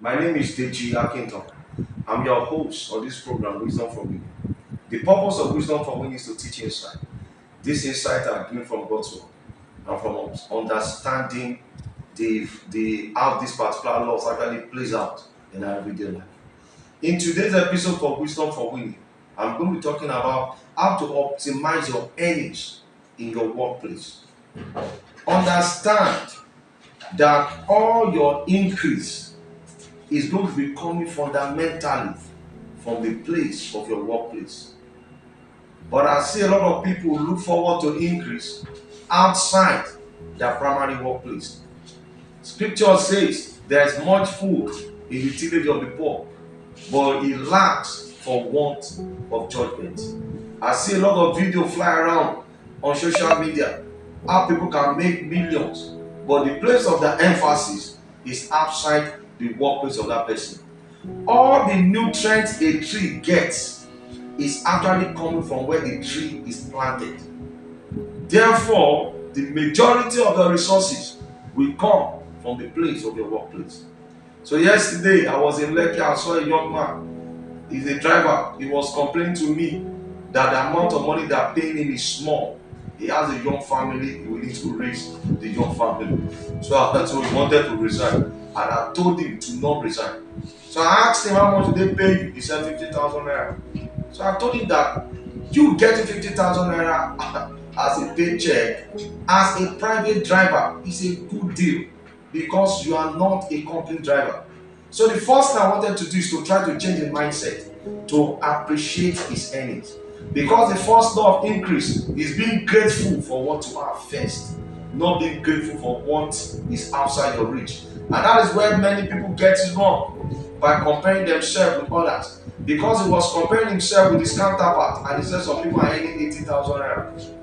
My name is Deji Akinton. I'm your host on this program, Wisdom for Winning. The purpose of Wisdom for Winning is to teach insight. This insight are given from God's word and from understanding the how this particular laws actually plays out in our everyday life. In today's episode for Wisdom for Winning, I'm going to be talking about how to optimize your earnings in your workplace. Understand that all your increase is going to be coming fundamentally from the place of your workplace. But I see a lot of people look forward to increase outside their primary workplace. Scripture says there is much food in the tillage of the poor, but it lacks for want of judgment. I see a lot of video fly around on social media how people can make millions, but the place of the emphasis is outside the workplace of that person. All the nutrients a tree gets is actually coming from where the tree is planted. Therefore, the majority of the resources will come from the place of your workplace. So yesterday I was in Lekki, I saw a young man. He's a driver. He was complaining to me that the amount of money they're paying him is small. He has a young family. He will need to raise the young family. So he wanted to resign, and I told him to not resign. So I asked him how much they pay you. He said 50,000 naira. So I told him that you getting 50,000 naira as a paycheck as a private driver is a good deal because you are not a company driver. So the first thing I wanted to do is to try to change the mindset to appreciate his earnings. Because the first law of increase is being grateful for what you have first, not being grateful for what is outside your reach. And that is where many people get it wrong by comparing themselves with others. Because he was comparing himself with his counterpart, and he said some people are earning 80,000 naira.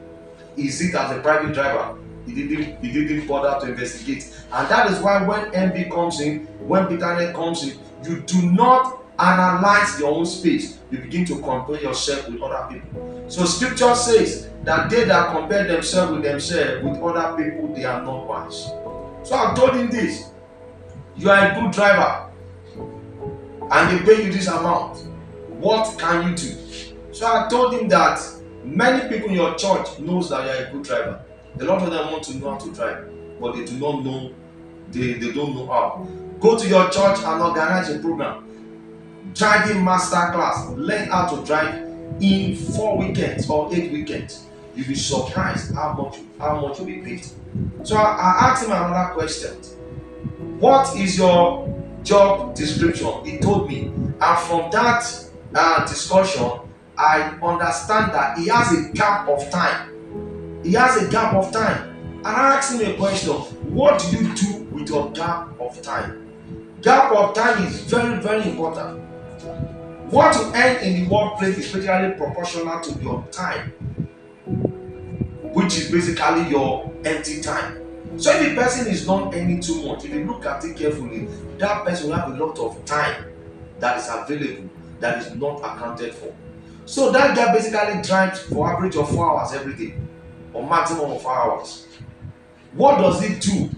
Is it as a private driver? He didn't bother to investigate. And that is why when envy comes in, when bitterness comes in, you do not analyze your own space. You begin to compare yourself with other people. So scripture says that they that compare themselves with other people, they are not wise. So I told him this: you are a good driver and they pay you this amount. What can you do? So I told him that many people in your church knows that you are a good driver. A lot of them want to know how to drive, but they do not know, they don't know how. Go to your church and organize a program. Driving master class. Learn how to drive in 4 weekends or 8 weekends. You'll be surprised how much you'll be paid. So I asked him another question. What is your job description? He told me. And from that discussion, I understand that he has a gap of time. And I asked him a question: what do you do with your gap of time? Gap of time is very, very important. What you earn in the workplace is basically proportional to your time, which is basically your empty time. So if the person is not earning too much, if you look at it carefully, that person will have a lot of time that is available that is not accounted for. So that guy basically drives for average of 4 hours every day, or maximum of 4 hours. What does it do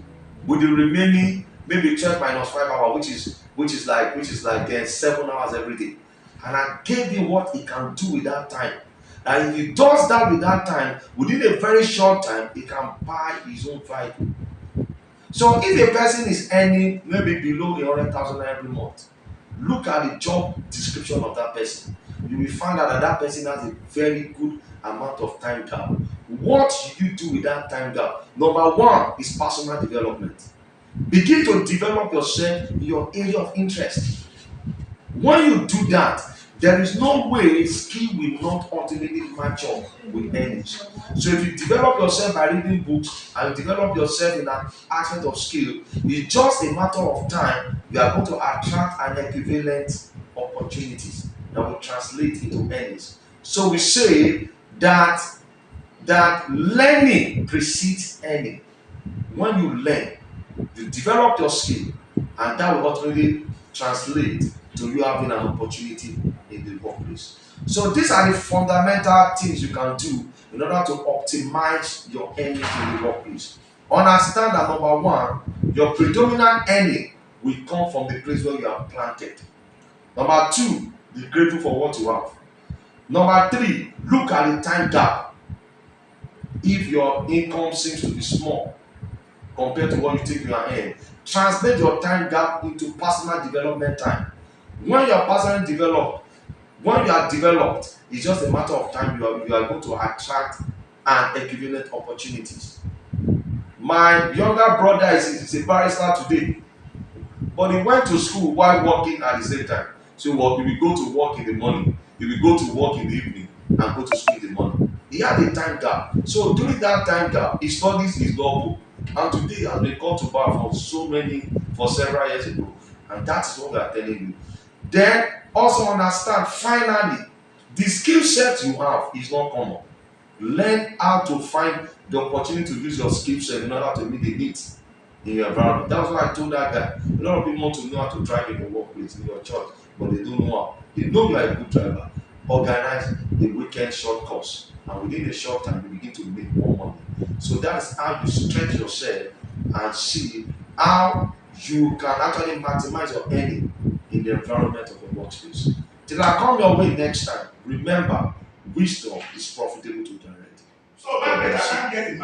with the remaining maybe 12 minus 5 hours, which is like 7 hours every day? And I gave him what he can do with that time. And if he does that with that time, within a very short time, he can buy his own vehicle. So if a person is earning maybe below 100,000 every month, look at the job description of that person. You will find out that that person has a very good amount of time gap. What should you do with that time gap? Number one is personal development. Begin to develop yourself in your area of interest. When you do that, there is no way skill will not ultimately match up with earnings. So if you develop yourself by reading books and you develop yourself in an aspect of skill, it's just a matter of time you are going to attract an equivalent opportunities that will translate into earnings. So we say that learning precedes earning. When you learn, you develop your skill, and that will ultimately translate to you having an opportunity in the workplace. So these are the fundamental things you can do in order to optimize your earnings in the workplace. Understand that number one, your predominant earning will come from the place where you are planted. Number two, be grateful for what you have. Number three, look at the time gap. If your income seems to be small compared to what you think you are earning, translate your time gap into personal development time. When you are personally developed, when you are developed, it's just a matter of time you are going to attract and equivalent opportunities. My younger brother is a barrister today, but he went to school while working at the same time. So what, he will go to work in the morning, he will go to work in the evening, and go to school in the morning. He had a time gap. So during that time gap, he studies his law book. And today he has been called to bar for several years ago. And that is what we are telling you. Then also understand, finally, the skill set you have is not common. Learn how to find the opportunity to use your skill set in order to meet the needs in your environment. That's why I told that guy. A lot of people want to know how to drive in your workplace, in your church, but they don't know how. They know you are a good driver. Organize a weekend short course, and within a short time, you begin to make more money. So that's how you stretch yourself and see how you can actually maximize your earning in the environment of your workspace. Till I come your way next time, remember, wisdom is profitable to direct. So, God bless you.